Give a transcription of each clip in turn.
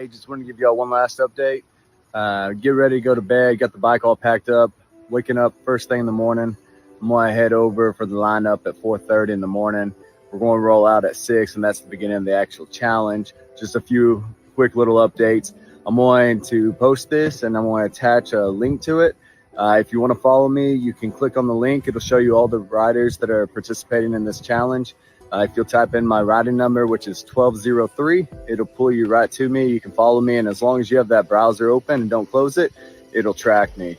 Hey, just wanted to give y'all one last update. Get ready to go to bed. Got the bike all packed up. Waking up first thing in the morning. I'm going to head over for the lineup at 4:30 in the morning. We're going to roll out at 6, and that's the beginning of the actual challenge. Just a few quick little updates. I'm going to post this, and I'm going to attach a link to it. If you want to follow me, you can click on the link. It'll show you all the riders that are participating in this challenge. If you'll type in my riding number, which is 1203, it'll pull you right to me. You can follow me, and as long as you have that browser open and don't close it, it'll track me.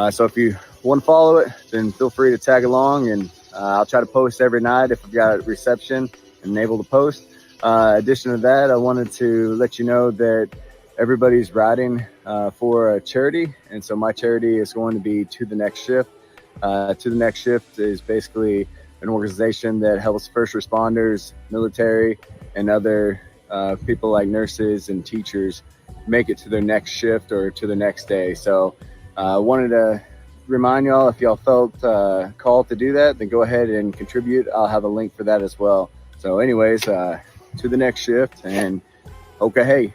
So if you want to follow it, then feel free to tag along, and I'll try to post every night if I've got reception and able to post. Addition to that, I wanted to let you know that everybody's riding for a charity, and so my charity is going to be To the Next Shift. To the Next Shift is basically an organization that helps first responders, military, and other people like nurses and teachers make it to their next shift or to the next day. So I wanted to remind y'all, if y'all felt called to do that, then go ahead and contribute. I'll have a link for that as well. So anyways, to the next shift, and Hoka hey.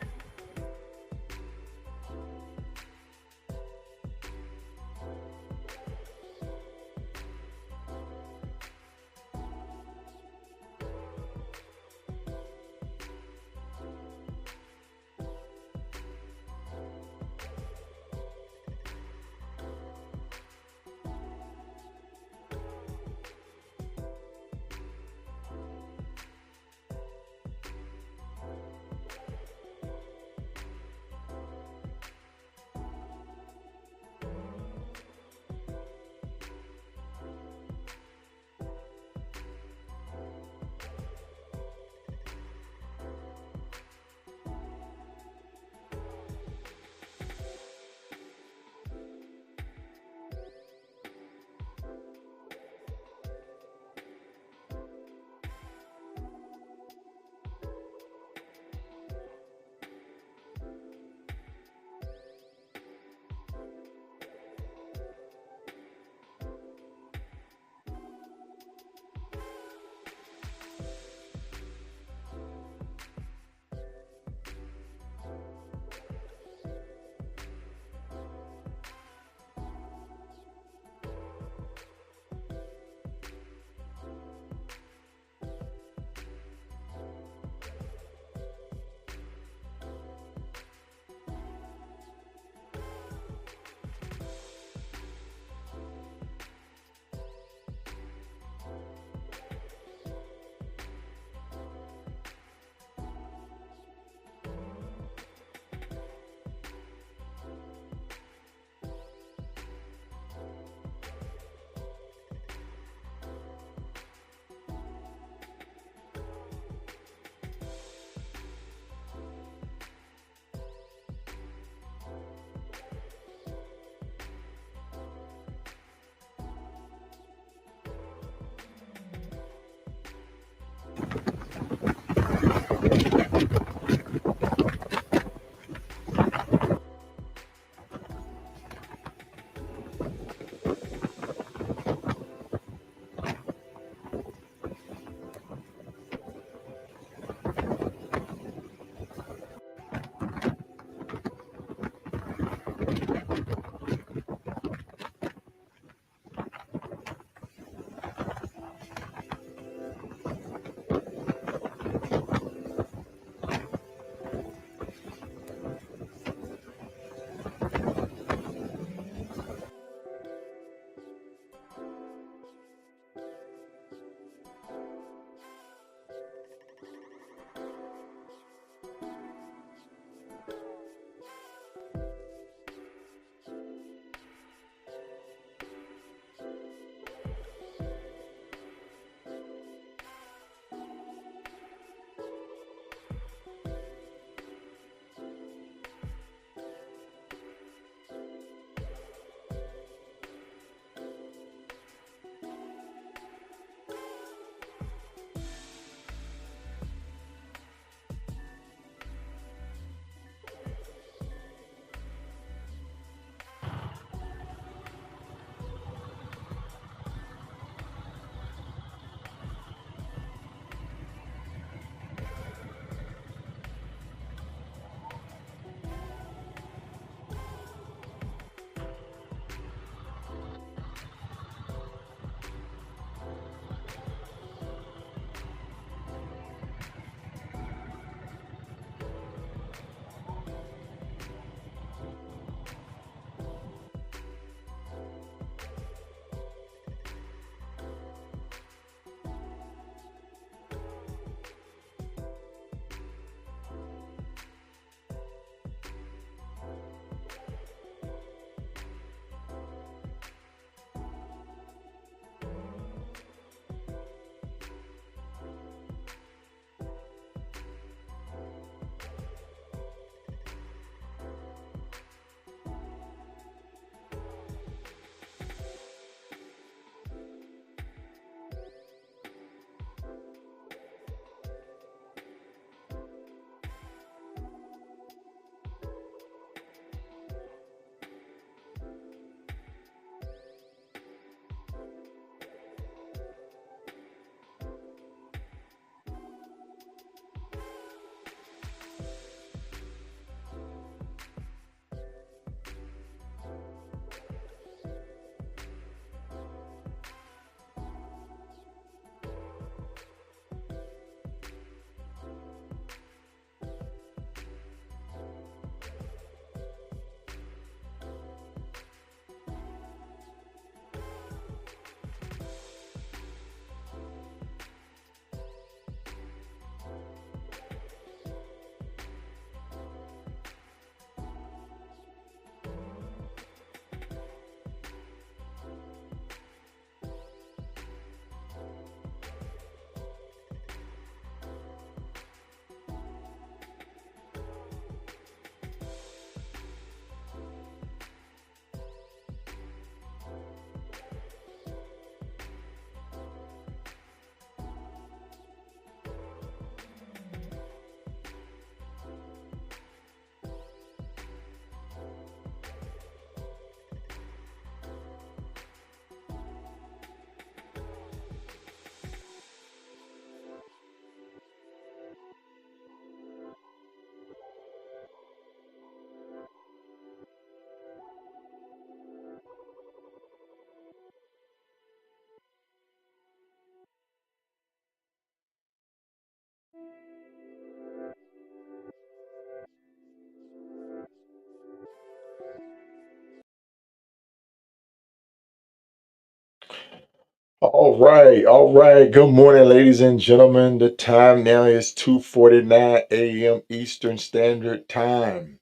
All right. Good morning, ladies and gentlemen. The time now is 2:49 a.m. Eastern Standard Time.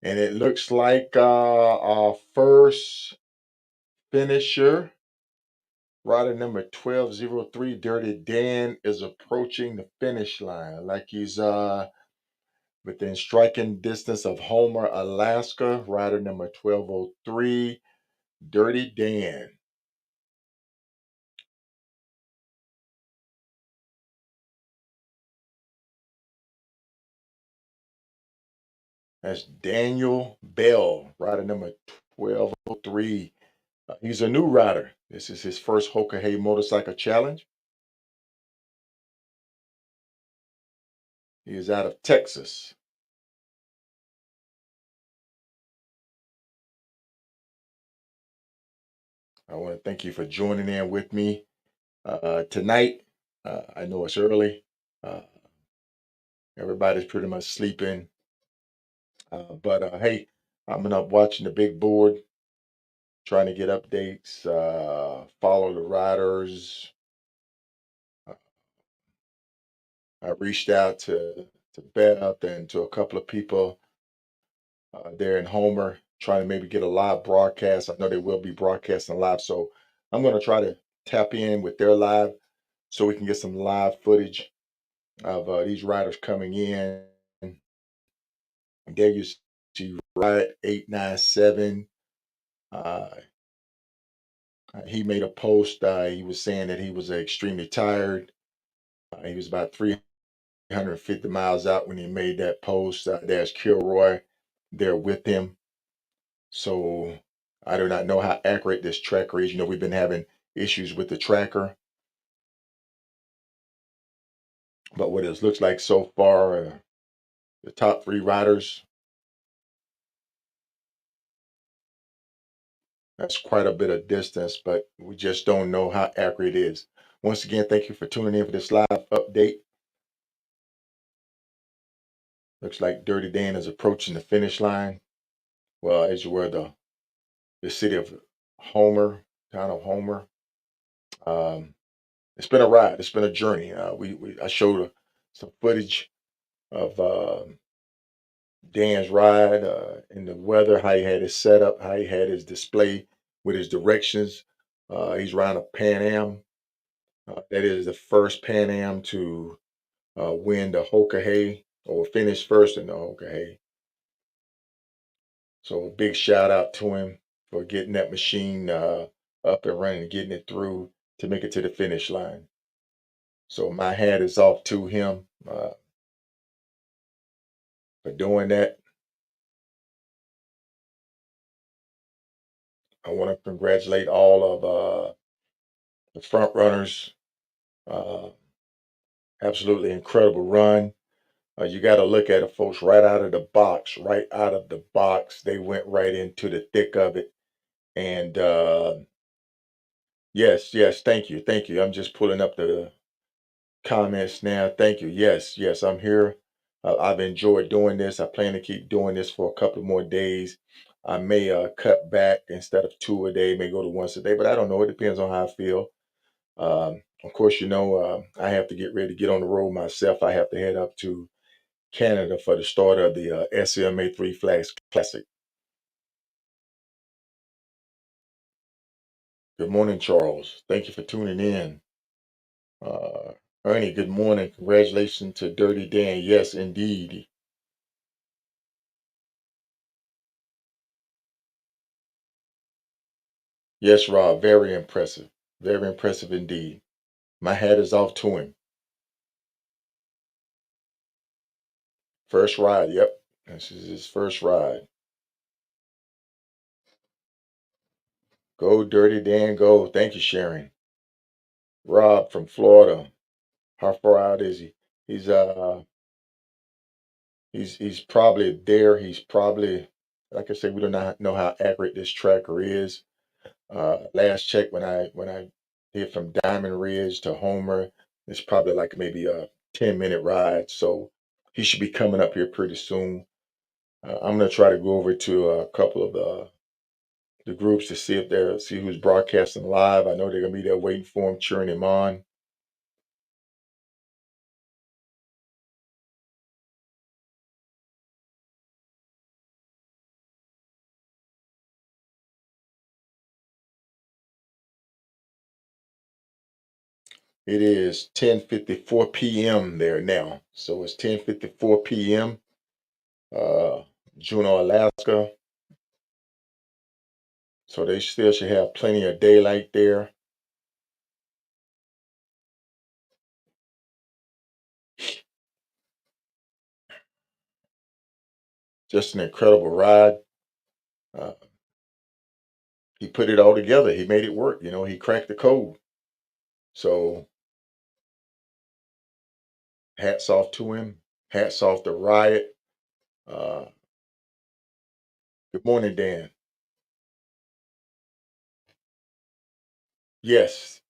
And it looks like our first finisher, rider number 1203, Dirty Dan, is approaching the finish line. Like he's within striking distance of Homer, Alaska, rider number 1203, Dirty Dan. That's Daniel Bell, rider number 1203. He's a new rider. This is his first Hoka Motorcycle Challenge. He is out of Texas. I want to thank you for joining in with me tonight. I know it's early. Uh, Everybody's pretty much sleeping. But hey, I'm up watching the big board, trying to get updates, follow the riders. Uh, I reached out to Beth and to a couple of people there in Homer, trying to maybe get a live broadcast. I know they will be broadcasting live, so I'm going to try to tap in with their live so we can get some live footage of these riders coming in. There you see Ride 897. Uh, he made a post. He was saying that he was extremely tired. He was about 350 miles out when he made that post. There's Kilroy there with him. So I do not know how accurate this tracker is. You know, we've been having issues with the tracker, but what it looks like so far, the top three riders, that's quite a bit of distance, but we just don't know how accurate it is. Once again, thank you for tuning in for this live update. Looks like Dirty Dan is approaching the finish line. Well, as you were the city of Homer, town of Homer. Um, it's been a ride. It's been a journey. I showed some footage of Dan's ride in the weather, how he had his setup, how he had his display with his directions. He's riding a Pan Am. That is the first Pan Am to win the Hoka or finish first in the Hoka. So a big shout out to him for getting that machine up and running, getting it through to make it to the finish line. So my hat is off to him for doing that. I want to congratulate all of the front runners. Uh, Absolutely incredible run. You got to look at it, folks, right out of the box, right out of the box. They went right into the thick of it. And yes, yes, thank you. Thank you. I'm just pulling up the comments now. Thank you. Yes, yes, I'm here. I've enjoyed doing this. I plan to keep doing this for a couple more days. I may cut back instead of two a day, may go to once a day, but I don't know. It depends on how I feel. Of course, you know, I have to get ready to get on the road myself. I have to head up to Canada for the start of the SMA 3 Flags Classic. Good morning, Charles. Thank you for tuning in. Uh, Ernie, good morning. Congratulations to Dirty Dan. Yes, indeed. Yes, Rob, very impressive. Very impressive indeed. My hat is off to him. First ride, yep. This is his first ride. Go, Dirty Dan, go. Thank you, Sharon. Rob from Florida. How far out is he? He's he's probably there. He's probably, like I said, we do not know how accurate this tracker is. Last check when I did from Diamond Ridge to Homer, it's probably like maybe a 10-minute ride. So he should be coming up here pretty soon. I'm gonna try to go over to a couple of the groups to see who's broadcasting live. I know they're gonna be there waiting for him, cheering him on. It is 10:54 p.m. there now. So it's 10:54 p.m. Juneau, Alaska. So they still should have plenty of daylight there. Just an incredible ride. Uh, he put it all together. He made it work. He cracked the code. So hats off to him. Hats off to Riot. Uh, Good morning, Dan. Yes,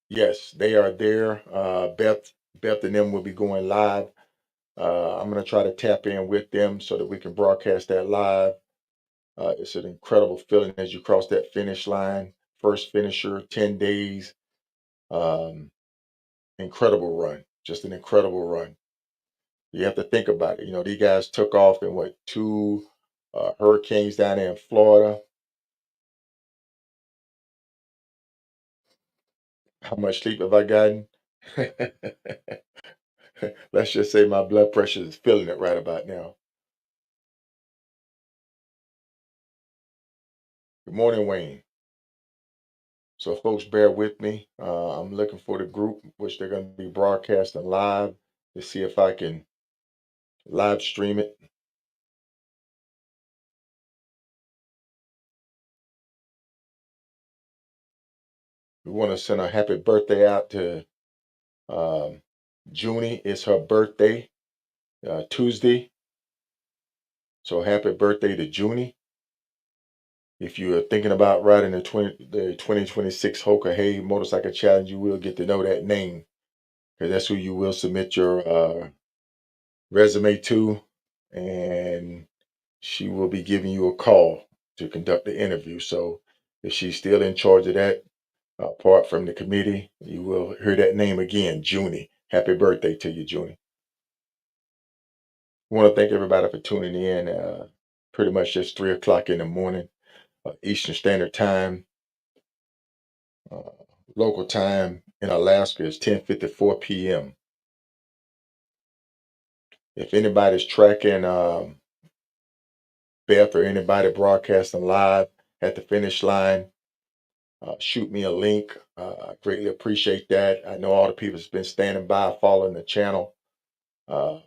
they are there. Beth and them will be going live. I'm gonna try to tap in with them so that we can broadcast that live. It's an incredible feeling as you cross that finish line. First finisher, 10 days. Um, Incredible run. Just an incredible run. You have to think about it. These guys took off in what, two hurricanes down there in Florida. How much sleep have I gotten? Let's just say my blood pressure is feeling it right about now. Good morning, Wayne. So, folks, bear with me. I'm looking for the group, which they're going to be broadcasting live, to see if I can live stream it. We want to send a happy birthday out to um, Junie. It's her birthday Tuesday. So, happy birthday to Junie. If you are thinking about riding the 2026 Hoka Hey Motorcycle Challenge, you will get to know that name because that's who you will submit your resume to, and she will be giving you a call to conduct the interview. So if she's still in charge of that, apart from the committee, you will hear that name again, Junie. Happy birthday to you, Junie. I want to thank everybody for tuning in. Pretty much just 3 o'clock in the morning, Eastern Standard Time. Uh, Local time in Alaska is 10:54 p.m. If anybody's tracking Beth or anybody broadcasting live at the finish line, shoot me a link. I greatly appreciate that. I know all the people that's been standing by, following the channel. Um,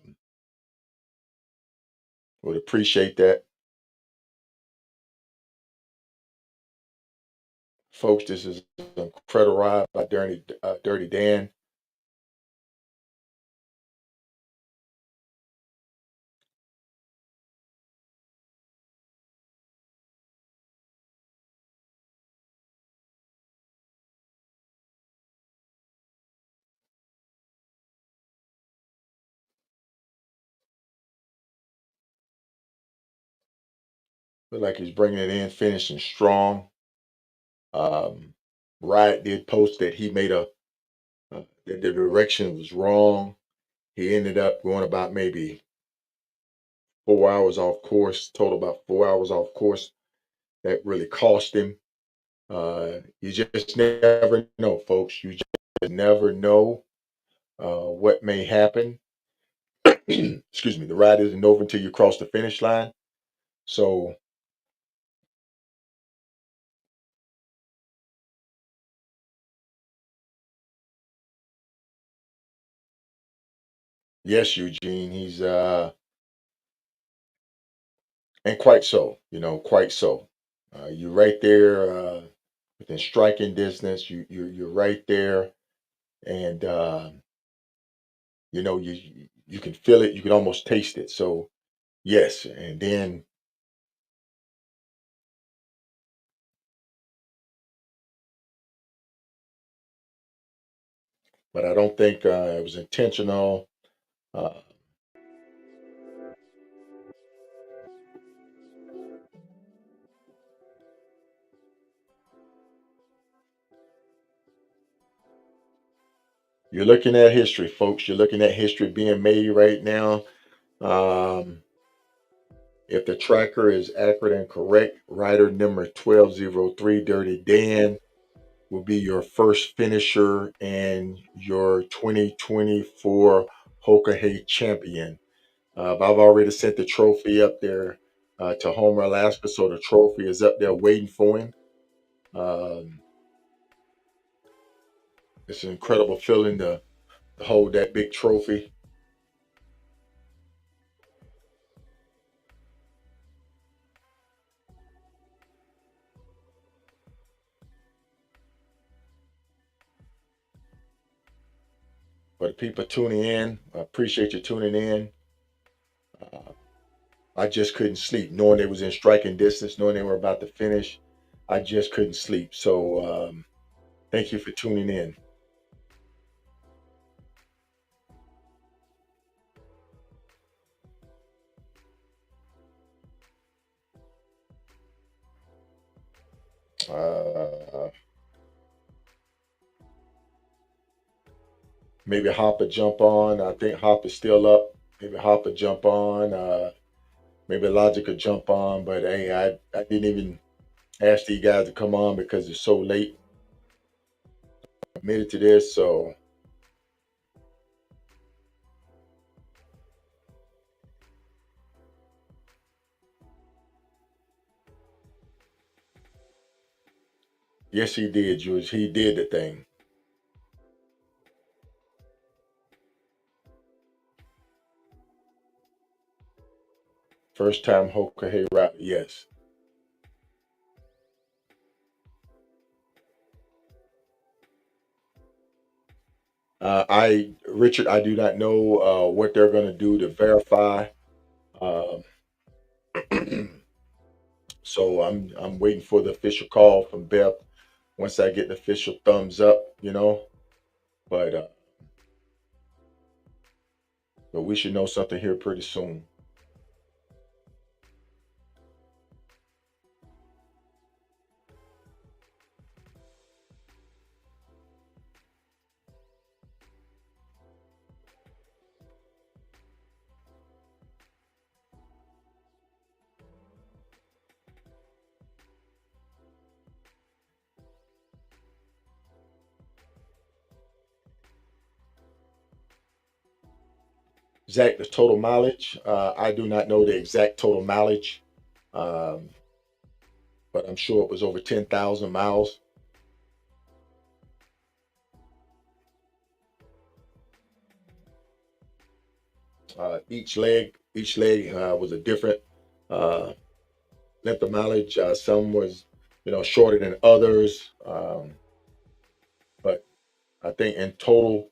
would appreciate that. Folks, this is an incredible ride by Dirty Dan. Look like he's bringing it in, finishing strong. Um, Riot did post that he made that the direction was wrong. He ended up going about maybe 4 hours off course, total about 4 hours off course. That really cost him. You just never know, folks. You just never know what may happen. Excuse me. The ride isn't over until you cross the finish line. So, yes, Eugene, he's and quite so. Quite so. You're right there within striking distance. You're right there, and you can feel it. You can almost taste it. So, yes, and then, but I don't think it was intentional. Uh, You're looking at history, folks. You're looking at history being made right now. Um, if the tracker is accurate and correct, rider number 1203, Dirty Dan, will be your first finisher and your 2024 Hoka champion. I've already sent the trophy up there to Homer, Alaska, so the trophy is up there waiting for him. Um, it's an incredible feeling to hold that big trophy. For the people tuning in, I appreciate you tuning in. Uh, I just couldn't sleep, knowing they was in striking distance, knowing they were about to finish. I just couldn't sleep. So thank you for tuning in. Uh, maybe Hopper jump on. I think Hopper's still up. Maybe Hopper jump on. Maybe Logic could jump on. But hey, I didn't even ask these guys to come on because it's so late. I made it to this, so yes, he did, Jules. He did the thing. First time Hoka Hey Rap, yes. Richard, I do not know what they're going to do to verify. Um, so I'm waiting for the official call from Beth. Once I get the official thumbs up. But uh, but we should know something here pretty soon. Zach, the total mileage. I do not know the exact total mileage, um, but I'm sure it was over 10,000 miles. Each leg was a different uh, length of mileage. Some was, shorter than others. But I think in total,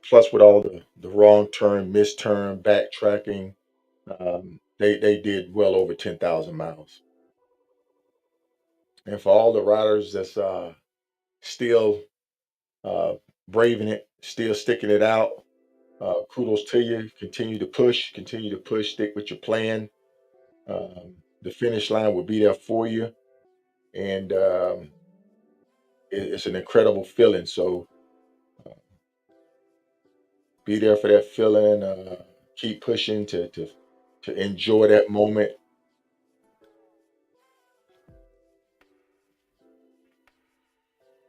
plus with all the wrong turn, missed turn, backtracking, they did well over 10,000 miles. And for all the riders that's still uh, braving it, still sticking it out, kudos to you. Continue to push, stick with your plan. The finish line will be there for you, and it's an incredible feeling. So uh, be there for that feeling. Keep pushing to enjoy that moment.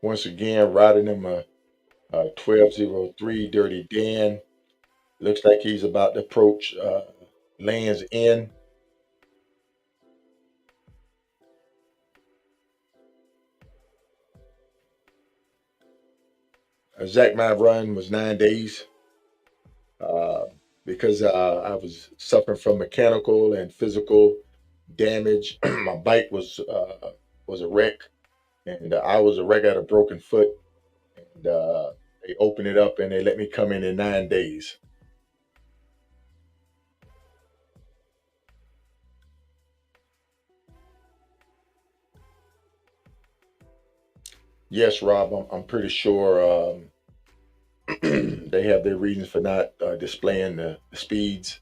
Once again, riding him a 1203 Dirty Dan. Looks like he's about to approach Land's End. Zach, my run was 9 days uh, because I was suffering from mechanical and physical damage. My bike was a wreck, and I was a wreck. I had a broken foot, and they opened it up and they let me come in 9 days. Yes, Rob, I'm pretty sure they have their reasons for not displaying the speeds.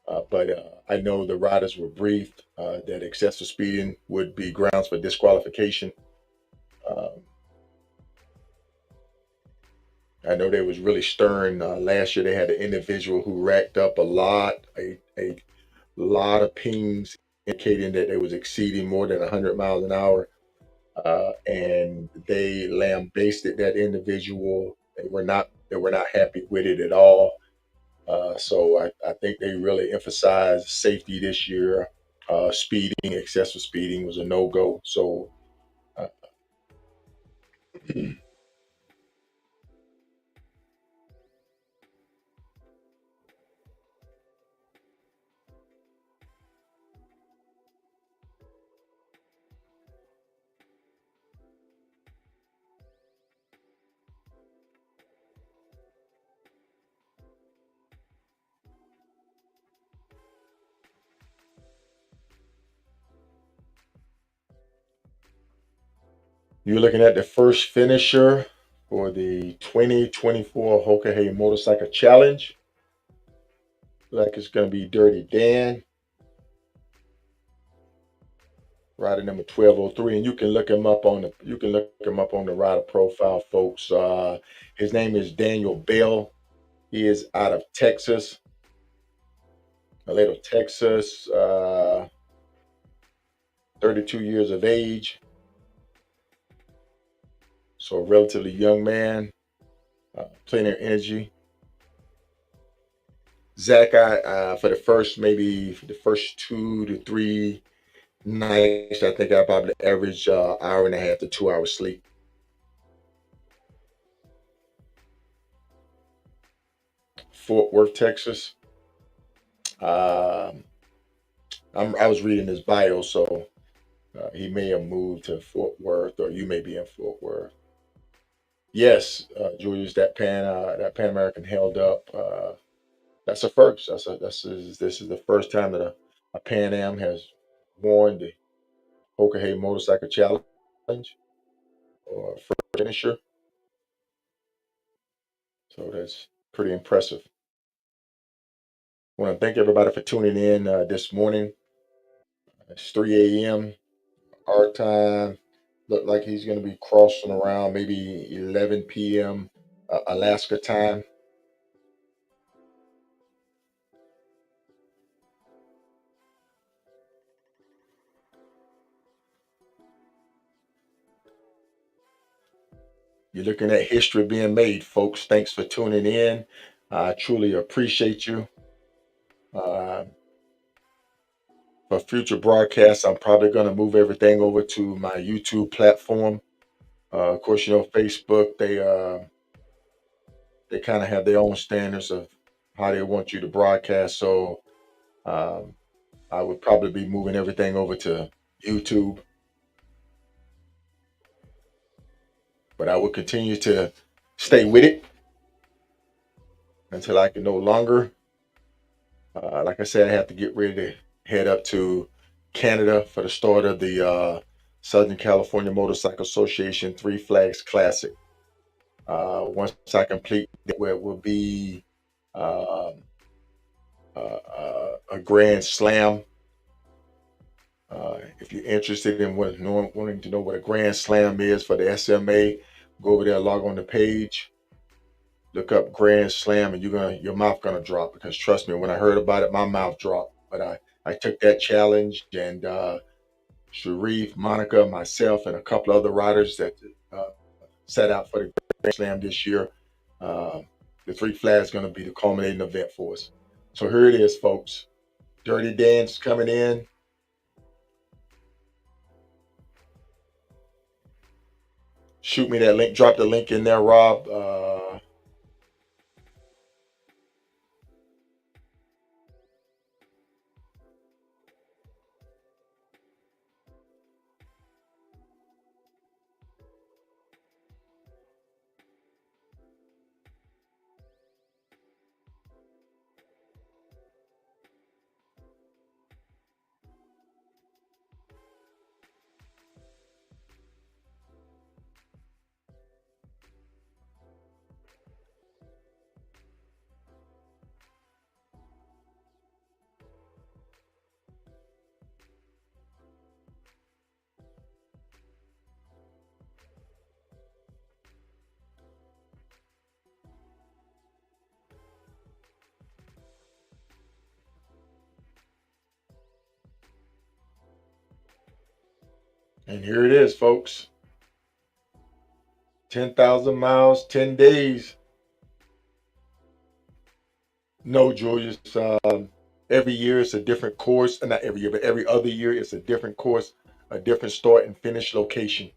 But I know the riders were briefed that excessive speeding would be grounds for disqualification. Um, I know they was really stern last year. They had an individual who racked up a lot of pings indicating that they was exceeding more than 100 miles an hour, and they lambasted that individual. They were not happy with it at all. So I think they really emphasized safety this year. Speeding, excessive speeding was a no go. So uh, you're looking at the first finisher for the 2024 Hoka Motorcycle Challenge. Like it's going to be Dirty Dan, rider number 1203, and you can look him up on the rider profile, folks. His name is Daniel Bell. He is out of Texas, Aledo, Texas. 32 years of age, so a relatively young man, plenty of energy. Zach, for the first 2 to 3 nights, I think I probably average hour and a half to 2 hours sleep. Fort Worth, Texas. Um, I was reading his bio, so he may have moved to Fort Worth, or you may be in Fort Worth. Yes, Julius, that Pan American held up. That's a first. This is the first time that a Pan Am has won the Hoka Motorcycle Challenge or first finisher. So that's pretty impressive. I want to thank everybody for tuning in this morning. It's 3 a.m. our time. Look like he's going to be crossing around maybe 11 p.m. Alaska time. You're looking at history being made, folks. Thanks for tuning in. I truly appreciate you. Uh, for future broadcasts, I'm probably going to move everything over to my YouTube platform. Of course, Facebook, they kind of have their own standards of how they want you to broadcast. So um, I would probably be moving everything over to YouTube, but I will continue to stay with it until I can no longer. Like I said, I have to get ready to head up to Canada for the start of the Southern California Motorcycle Association Three Flags Classic. Once I complete that, where it will be um, a grand slam. If you're interested in wanting to know what a grand slam is for the SMA, go over there, log on the page, look up grand slam, and your mouth gonna drop, because trust me, when I heard about it, my mouth dropped. But I took that challenge, and Sharif, Monica, myself, and a couple other riders that uh, set out for the grand slam this year. Uh, the Three Flags is going to be the culminating event for us. So here it is, folks. Dirty Dan's coming in. Shoot me that link. Drop the link in there, Rob. And here it is, folks. 10,000 miles, 10 days. No, Julius. Every year it's a different course. Not every year, but every other year it's a different course, a different start and finish location.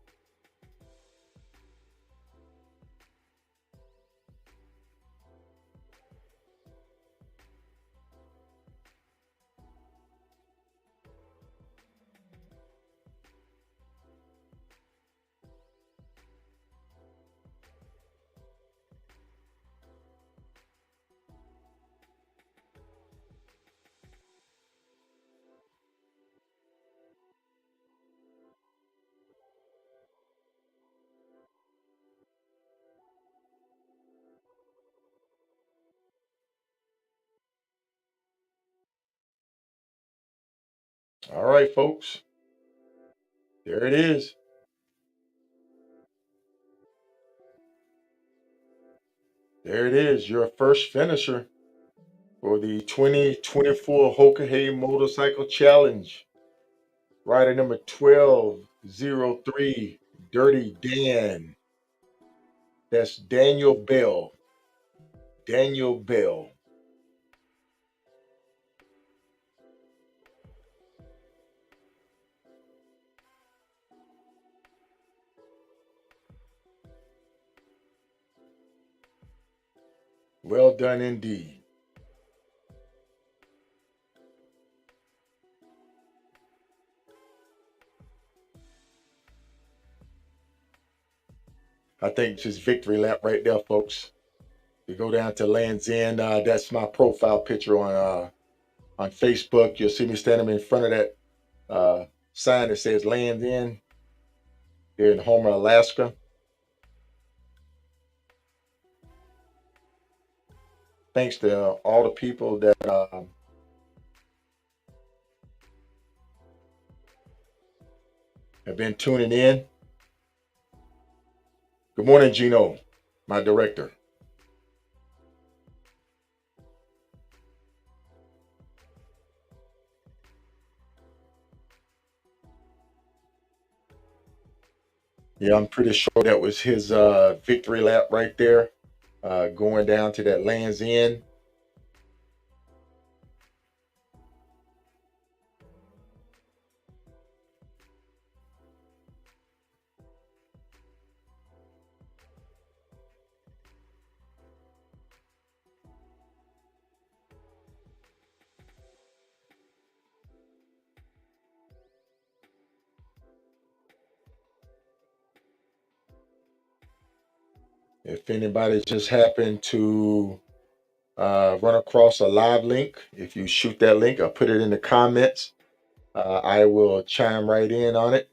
All right, folks. There it is. There it is. Your first finisher for the 2024 Hoka Motorcycle Challenge. Rider number 1203, Dirty Dan. That's Daniel Bell. Daniel Bell. Well done indeed. I think it's just victory lap right there, folks. You go down to Land's End. That's my profile picture on Facebook. You'll see me standing in front of that sign that says Land's End here in Homer, Alaska. Thanks to all the people that have been tuning in. Good morning, Gino, my director. Yeah, I'm pretty sure that was his victory lap right there, going down to that Land's End. If anybody just happened to run across a live link, if you shoot that link, I'll put it in the comments. I will chime right in on it.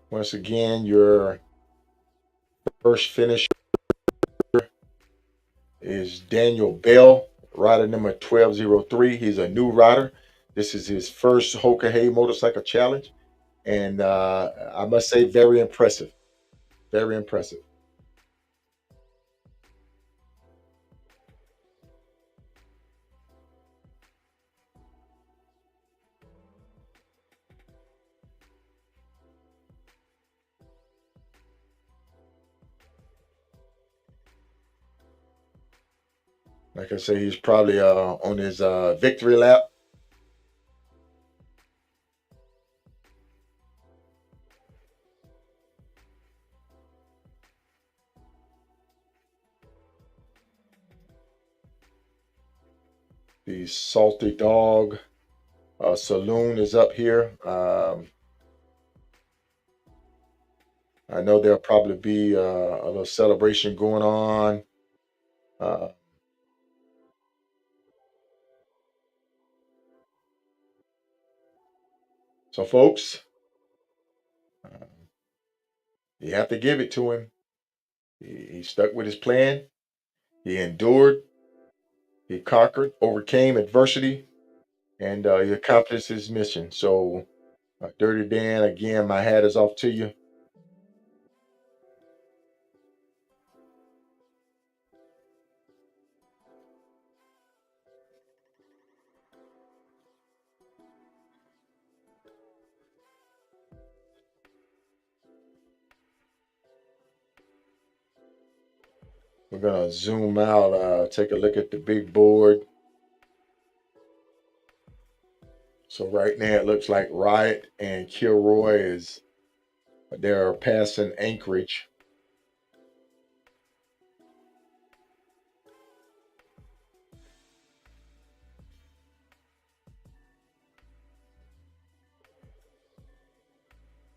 Once again, your first finisher is Daniel Bell, rider number 1203. He's a new rider. This is his first Hoka Motorcycle Challenge. And I must say, very impressive. Very impressive. Like I say, he's probably on his victory lap. The Salty Dog Saloon is up here. I know there'll probably be a little celebration going on. Uh, so, folks, uh, you have to give it to him. He stuck with his plan. He endured. He conquered, overcame adversity, and he accomplished his mission. So, Dirty Dan, again, my hat is off to you. We're going to zoom out, take a look at the big board. So right now it looks like Riot and Kilroy they're passing Anchorage.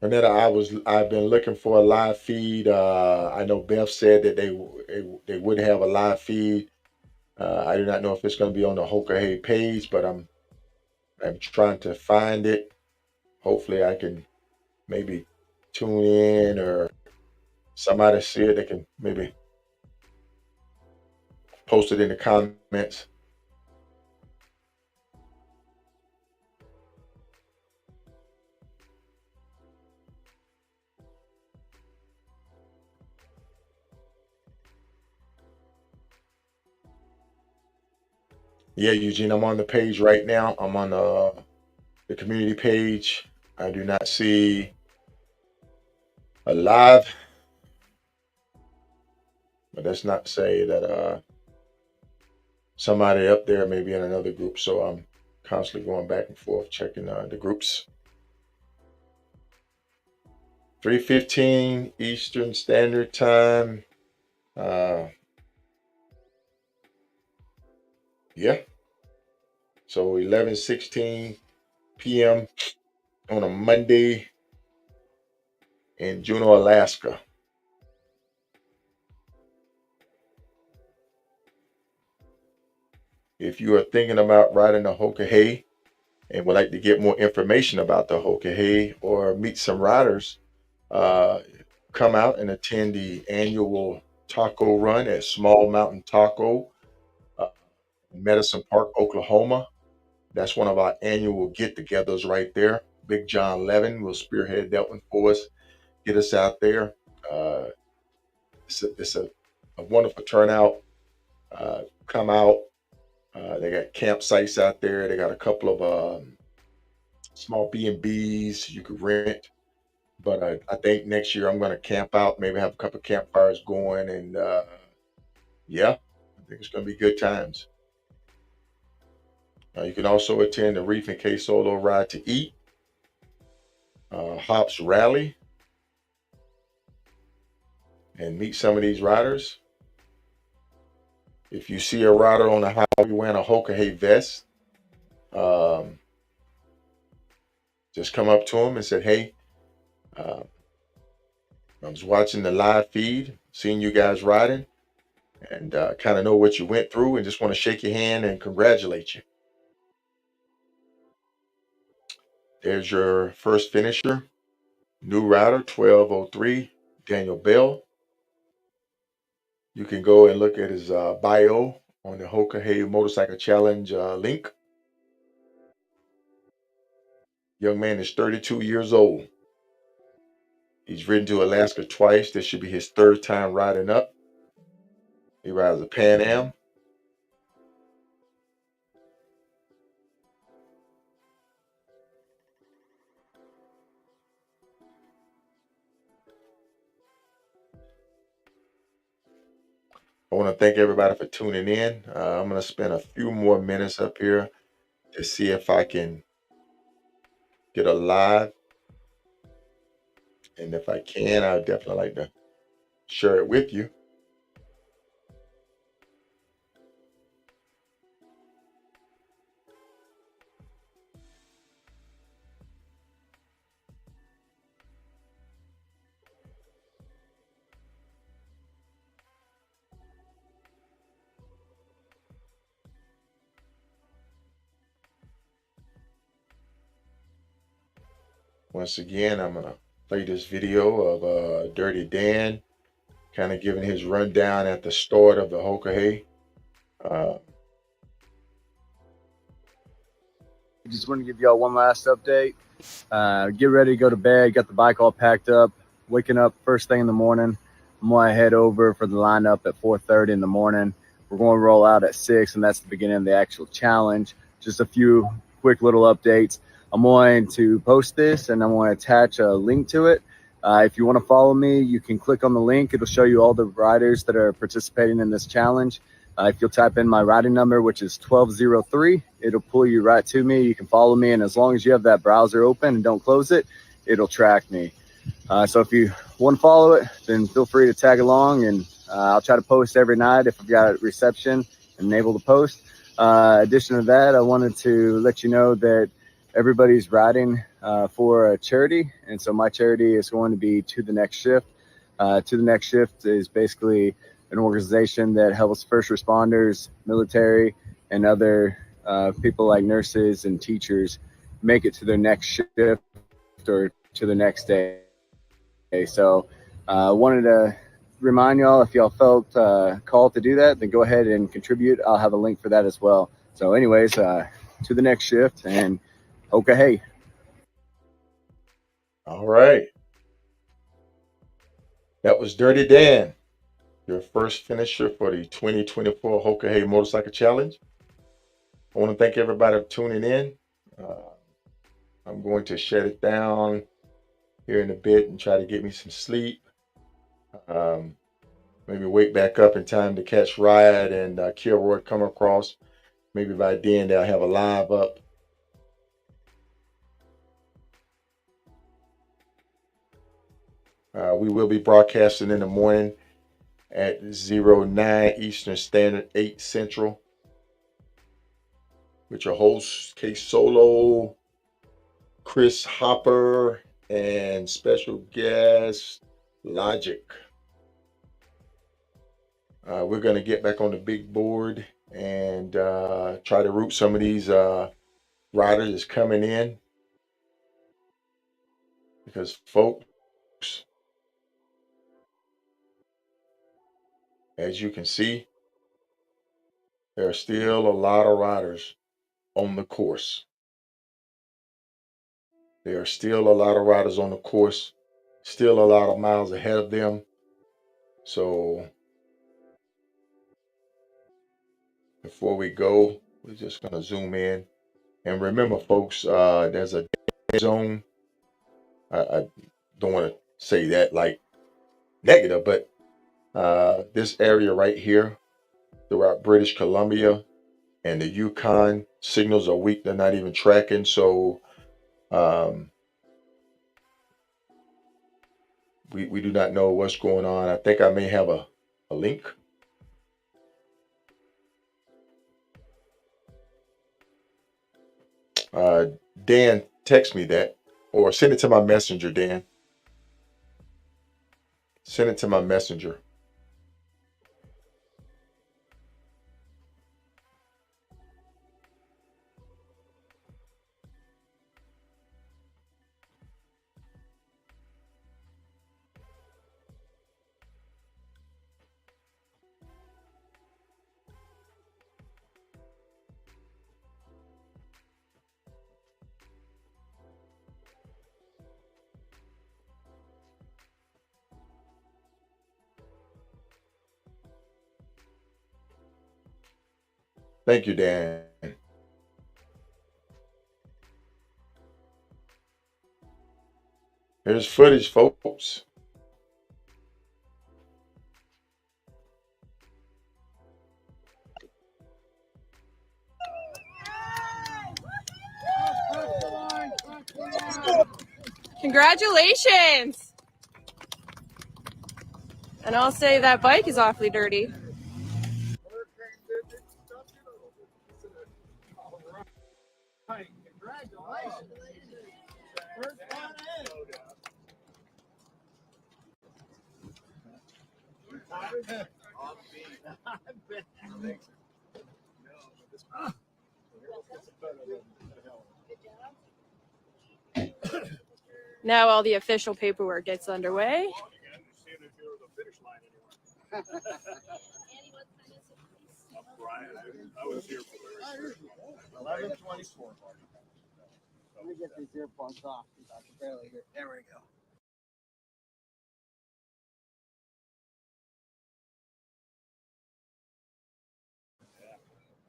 And then I've been looking for a live feed. I know Beth said that they would have a live feed. I do not know if it's going to be on the Hoka Hey page, but I'm trying to find it. Hopefully, I can maybe tune in, or somebody see it. They can maybe post it in the comments. Yeah, Eugene, I'm on the page right now. I'm on the community page. I do not see a live, but that's not to say that somebody up there may be in another group. So I'm constantly going back and forth checking the groups. 3:15 Eastern Standard Time. Yeah. So 11:16 p.m. on a Monday in Juneau, Alaska. If you are thinking about riding the Hoka Hey and would like to get more information about the Hoka Hey or meet some riders, uh, come out and attend the annual taco run at Small Mountain Taco, uh, Medicine Park, Oklahoma. That's one of our annual get-togethers right there. Big John Levin will spearhead that one for us. Get us out there. Uh, it's a wonderful turnout. Come out. They got campsites out there. They got a couple of small B&Bs you could rent. But I think next year I'm going to camp out, maybe have a couple of campfires going. And yeah, I think it's going to be good times. You can also attend the Reef and K Solo Ride to Eat, Hops Rally, and meet some of these riders. If you see a rider on the highway wearing a Hoka Hey vest, um, just come up to him and say, hey, uh, I was watching the live feed, seeing you guys riding, and kind of know what you went through, and just want to shake your hand and congratulate you. There's your first finisher, new rider, 1203, Daniel Bell. You can go and look at his bio on the Hoka Hey Motorcycle Challenge link. Young man is 32 years old. He's ridden to Alaska twice. This should be his third time riding up. He rides a Pan Am. I want to thank everybody for tuning in. I'm going to spend a few more minutes up here to see if I can get a live. And if I can, I would definitely like to share it with you. Once again, I'm going to play this video of Dirty Dan kind of giving his rundown at the start of the Hoka Hey. Just want to give y'all one last update. Get ready to go to bed. Got the bike all packed up. Waking up first thing in the morning. I'm going to head over for the lineup at 4:30 in the morning. We're going to roll out at 6, and that's the beginning of the actual challenge. Just a few quick little updates. I'm going to post this, and I'm going to attach a link to it. If you want to follow me, you can click on the link. It'll show you all the riders that are participating in this challenge. If you'll type in my riding number, which is 1203, it'll pull you right to me. You can follow me, and as long as you have that browser open and don't close it, it'll track me. So if you want to follow it, then feel free to tag along, and I'll try to post every night if I've got reception and able to post. Addition to that, I wanted to let you know that everybody's riding for a charity, and so my charity is going to be To the Next Shift. To the Next Shift is basically an organization that helps first responders, military, and other people like nurses and teachers make it to their next shift or to the next day. So I wanted to remind y'all, if y'all felt called to do that, then go ahead and contribute. I'll have a link for that as well. So anyways, to the next shift, and Hoka hey. All right. That was Dirty Dan, your first finisher for the 2024 Hoka Hey Motorcycle Challenge. I want to thank everybody for tuning in. I'm going to shut it down here in a bit and try to get me some sleep. Maybe wake back up in time to catch Riot and Kilroy come across. Maybe by then they'll have a live up. We will be broadcasting in the morning at 09 Eastern Standard, 8 Central, with your hosts, K Solo, Chris Hopper, and special guest Logic. We're going to get back on the big board and try to route some of these riders that's coming in, because folks, as you can see, there are still a lot of riders on the course. There are still a lot of riders on the course, still a lot of miles ahead of them. So before we go, we're just going to zoom in. And remember, folks, there's a zone. I don't want to say that like negative, but this area right here throughout British Columbia and the Yukon, signals are weak. They're not even tracking. So we do not know what's going on. I think I may have a link. Dan, text me that, or send it to my messenger, Dan. Send it to my messenger. Thank you, Dan. Here's footage, folks. Congratulations! And I'll say that bike is awfully dirty. Now all the official paperwork gets underway. I was here for 11:24. Let me get these earphones off because I can barely hear. There we go.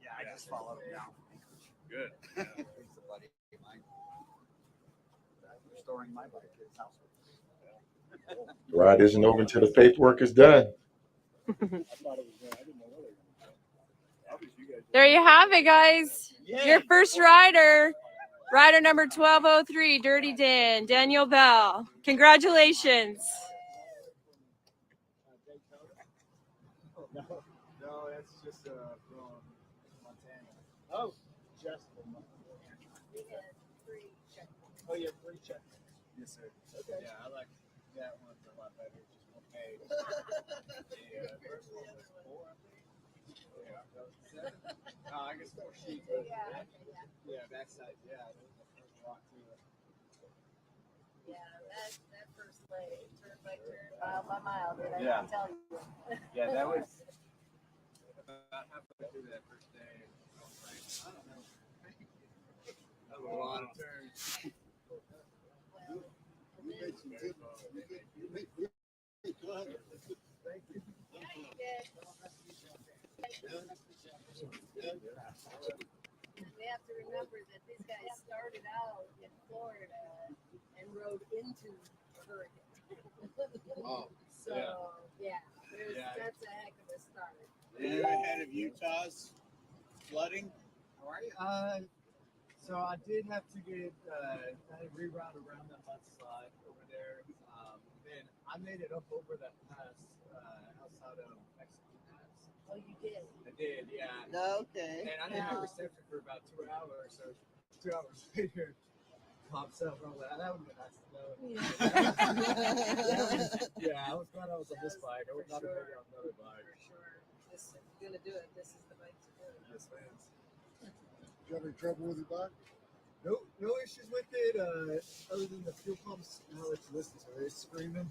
Yeah, I just followed him down. Good. He's a buddy of mine. I'm restoring my bike at his house. Ride isn't over until the paperwork is done. There you have it, guys. Your first rider, rider number 1203, Dirty Dan, Daniel Bell. Congratulations. No, that's just from Montana. Oh, just from Montana. Oh, yeah, free check. Yes, sir. Okay. Yeah, I like that one a lot better. It's just more paid. Yeah, the first one was 4, I think. Yeah, that was 7. I guess 4 sheep. Yeah, backside. Yeah, there's a lot to it. Yeah, that first leg, turn by turn, mile by mile, did I Yeah. tell you? Yeah, that was about halfway through that first day. I was like, I don't know. That was a lot of turns. You made some good. Thank you. Yeah, you did. We have to remember that these guys started out in Florida and rode into a hurricane. Oh, So, yeah, that's a heck of a start. You're ahead of Utah's flooding. How are you? So I did have to get reroute around that mudslide over there. Then I made it up over that pass outside of Mexico Pass. Oh, you did? I did, yeah. Okay. And I didn't have reception for about 2 hours. So 2 hours later, pops up. And I'm like, that would be nice to know. Yeah, I was glad I was on this bike. I would not have been on another bike. For sure. This, if you're going to do it, this is the bike to do it. Yes, man. You have any trouble with your bike? No issues with it, other than the fuel pumps. Now let's listen to it. It's screaming.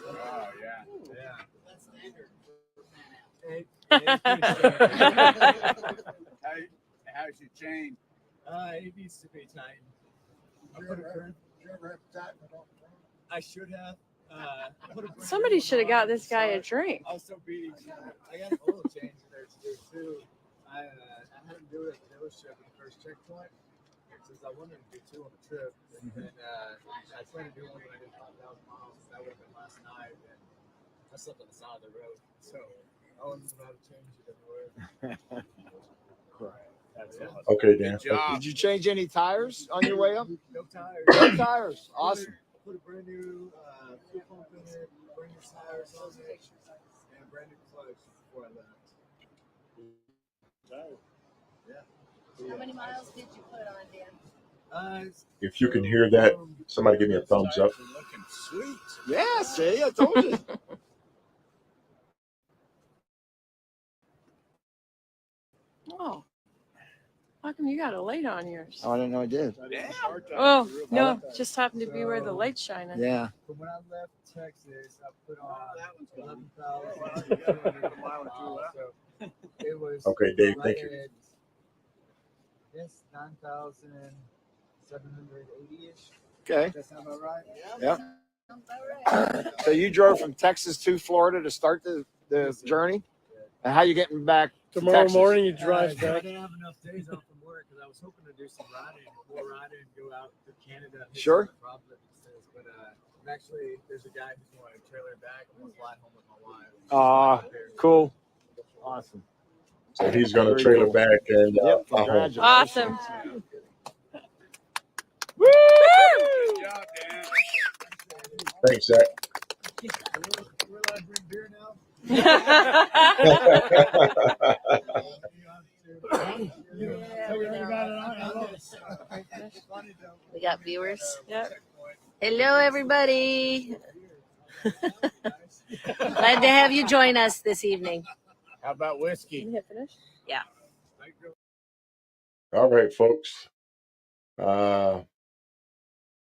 Oh, yeah. Yeah. That's standard for How's your chain? It needs to be tightened. Did you ever have to tighten it off? I should have. Somebody should have got this guy a drink. I was so beating. I got an oil change in there to do too. I had him do it at the dealership at the first checkpoint. Since I wanted to do 2 on the trip, and then I planned to do one when I did 5,000 miles. That would have been last night, and I slept on the side of the road, so I wasn't about to change it anywhere. That's awesome. Okay, Dan. Good job. Did you change any tires on your way up? No tires. No tires. Awesome. Put a brand new fuel pump in it, brand new tires on it, and a brand new clutch before I left. How many miles did you put on, Dan? If you can hear that, somebody give me a thumbs up. Looking sweet. Yeah, see, I told you. Oh, how come you got a light on yours? Oh, I didn't know I did. Yeah. Oh, no, just happened to be where the light's shining. Yeah. From when I left Texas, I put on that one's gone. 11,000 miles. So it was Okay, Dave, thank you. at, yes, 9,780-ish. Okay. That sound about right? Yep. Sounds about right. So you drove from Texas to Florida to start the journey? And how you getting back to Tomorrow Texas? morning you drive I back. didn't have enough days off from work because I was hoping to do some riding, more riding, go out to Canada. hit Sure. some Providence, but I'm actually, there's a guy who's going to trailer back and fly home with my wife. Cool. Awesome. So he's going to trailer back and Yep. fly home. Congratulations. Awesome. Good job, Dan. Thanks, Zach. We're allowed to bring beer now? We got viewers. Yep. Hello, everybody. Glad to have you join us this evening. How about whiskey? Can you hit finish? All right, folks.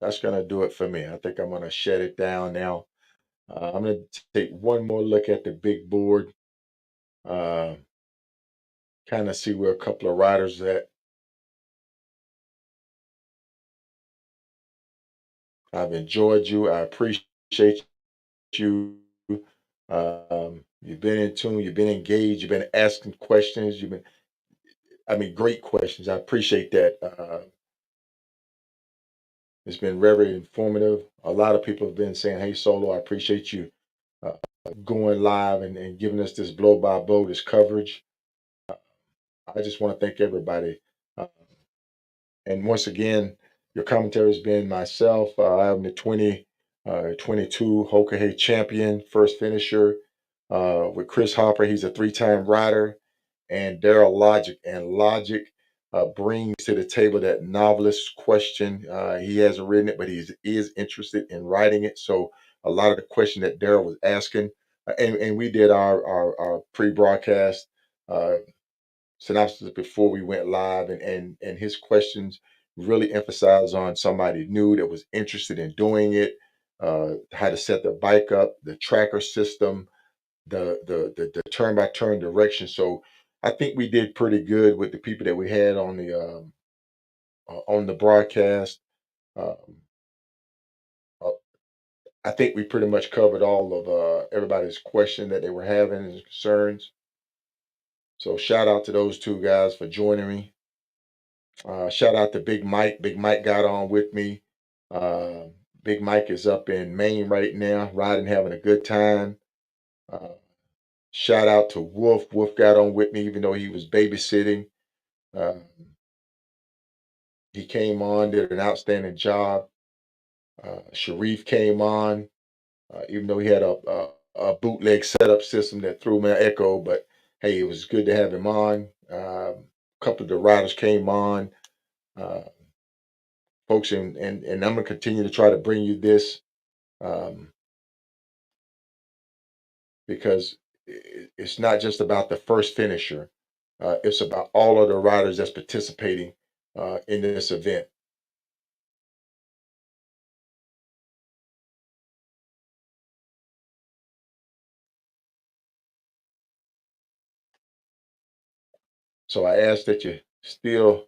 That's going to do it for me. I think I'm going to shut it down now. I'm going to take one more look at the big board. Kind of see where a couple of riders at. I've enjoyed you. I appreciate you. You've been in tune. You've been engaged. You've been asking questions. Great questions. I appreciate that. It's been very informative. A lot of people have been saying, "Hey, Solo, I appreciate you going live and giving us this blow by blow, this coverage." I just want to thank everybody. Uh, and once again, your commentary has been myself. I'm the 2022 Hoka champion, first finisher with Chris Hopper. He's a three-time rider. And Daryl Logic. And Logic brings to the table that novelist question. He hasn't written it, but he is interested in writing it. So a lot of the question that Daryl was asking, and we did our pre-broadcast synopsis before we went live, and his questions really emphasized on somebody new that was interested in doing it, how to set the bike up, the tracker system, the turn by turn direction. So I think we did pretty good with the people that we had on the broadcast. Um, uh, I think we pretty much covered all of everybody's question that they were having and concerns. So shout out to those two guys for joining me. Shout out to Big Mike. Big Mike got on with me. Uh, Big Mike is up in Maine right now, riding, having a good time. Uh, Shout out to Wolf. Wolf got on with me, even though he was babysitting. Um, he came on, did an outstanding job. Sharif came on, even though he had a bootleg setup system that threw me an echo, but hey, it was good to have him on. A couple of the riders came on. Uh, Folks, and I'm going to continue to try to bring you this um, because it's not just about the first finisher. It's about all of the riders that's participating in this event. So I ask that you still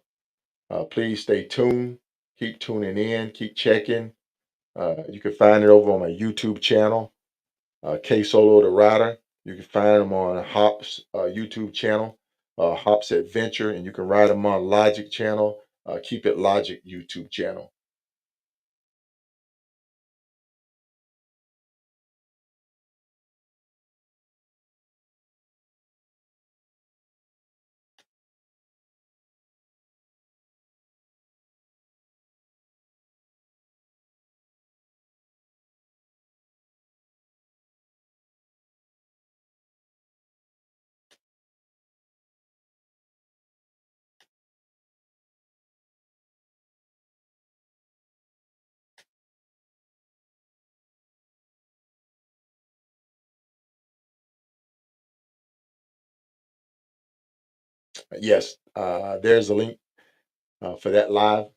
please stay tuned, keep tuning in, keep checking. You can find it over on my YouTube channel, K Solo the Rider. You can find them on Hop's YouTube channel, Hop's Adventure, and you can ride them on Logic channel, Keep It Logic YouTube channel. Yes, there's a link for that live.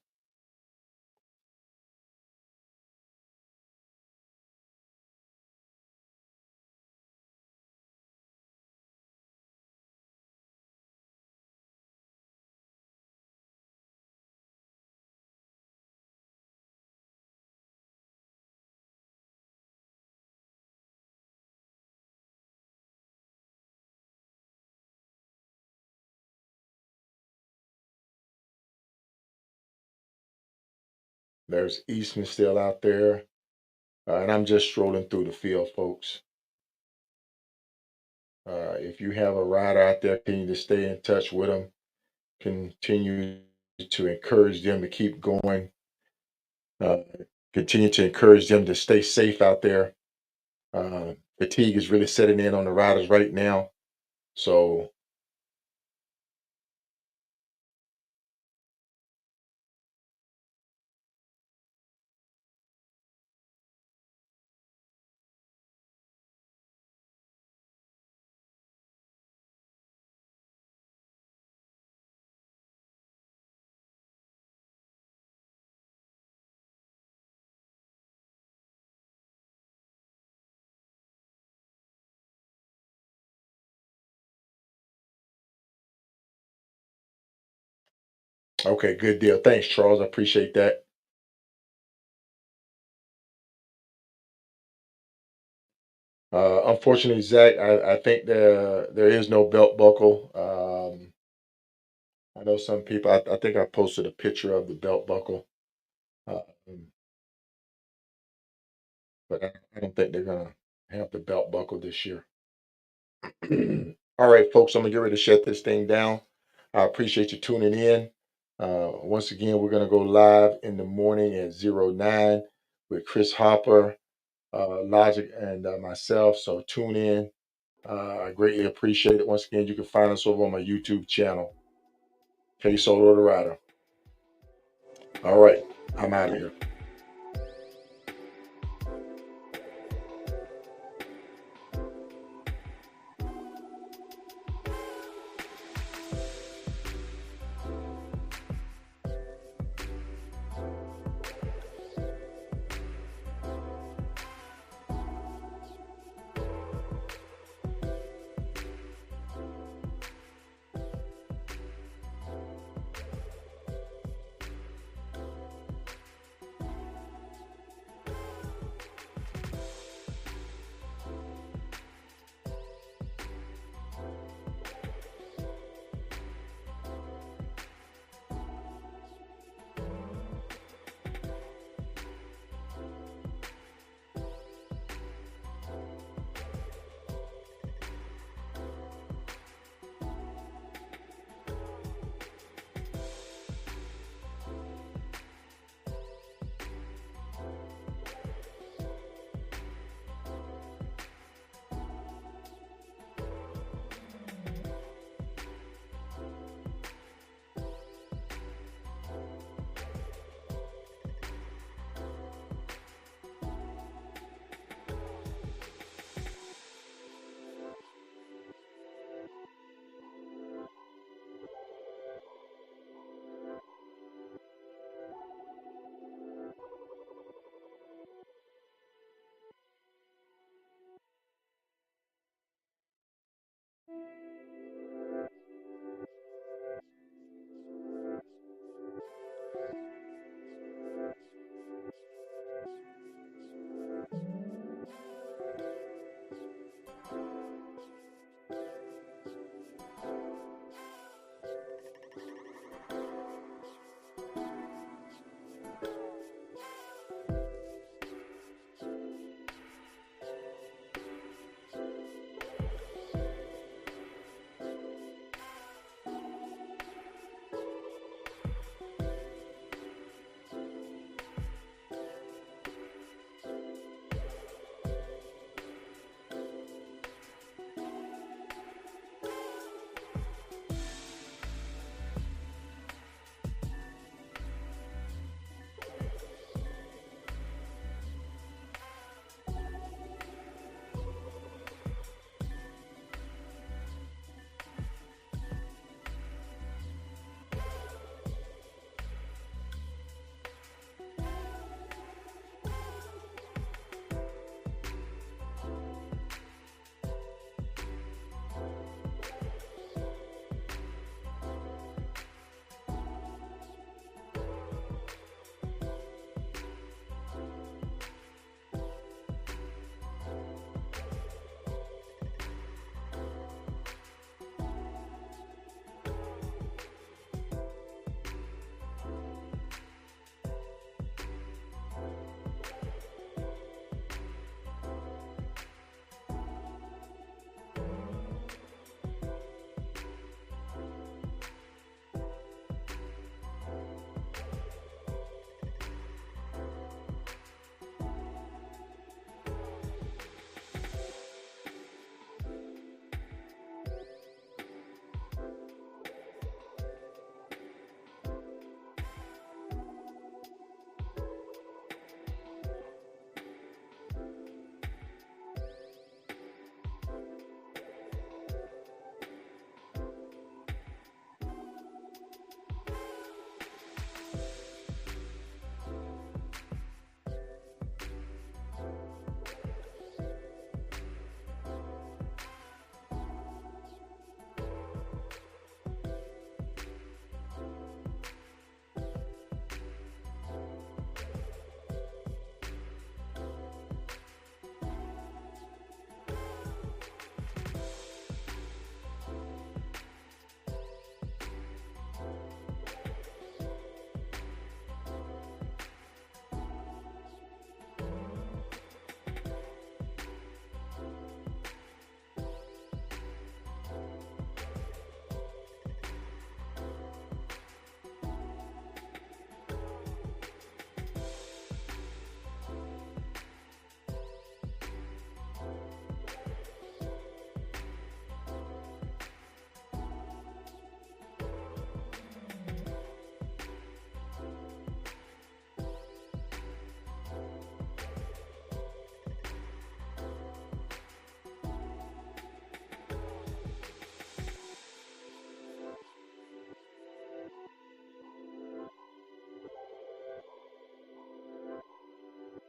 There's Eastman still out there. And I'm just strolling through the field, folks. If you have a rider out there, continue to stay in touch with them. Continue to encourage them to keep going. Uh, Continue to encourage them to stay safe out there. Fatigue is really setting in on the riders right now. So okay, good deal. Thanks, Charles. I appreciate that. Unfortunately, Zach, I think there is no belt buckle. I know some people. I think I posted a picture of the belt buckle. Uh, but I don't think they're gonna have the belt buckle this year. All right, folks, I'm gonna get ready to shut this thing down. I appreciate you tuning in. Once again, we're gonna go live in the morning at 09 with Chris Hopper, Logic, and myself. So tune in. I greatly appreciate it. Once again, you can find us over on my YouTube channel, K Solo the Rider. All right, I'm out of here.